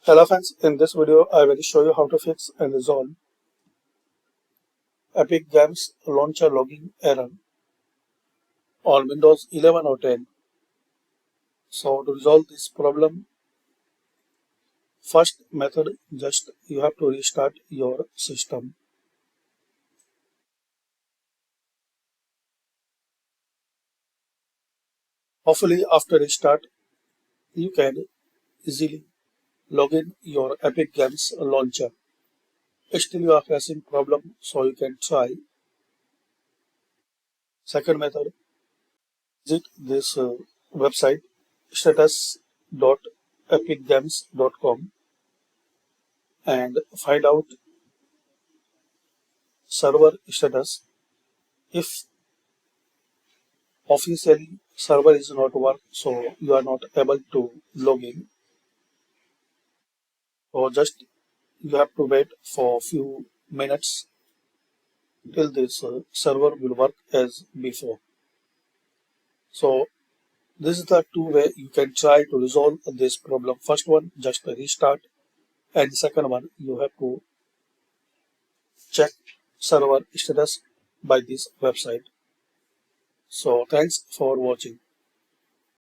Hello friends, in this video I will show you how to fix and resolve Epic Games Launcher logging error on Windows 11 or 10. So to resolve this problem, first method, just you have to restart your system. Hopefully after restart you can easily log in your Epic Games launcher. Still you are facing problem, so you can try second method. Visit this website status.epicgames.com and find out server status. If officially server is not work, so you are not able to log in, or just you have to wait for few minutes till this server will work as before. So this is the two way you can try to resolve this problem. First one, just restart, and second one, you have to check server status by this website. So thanks for watching.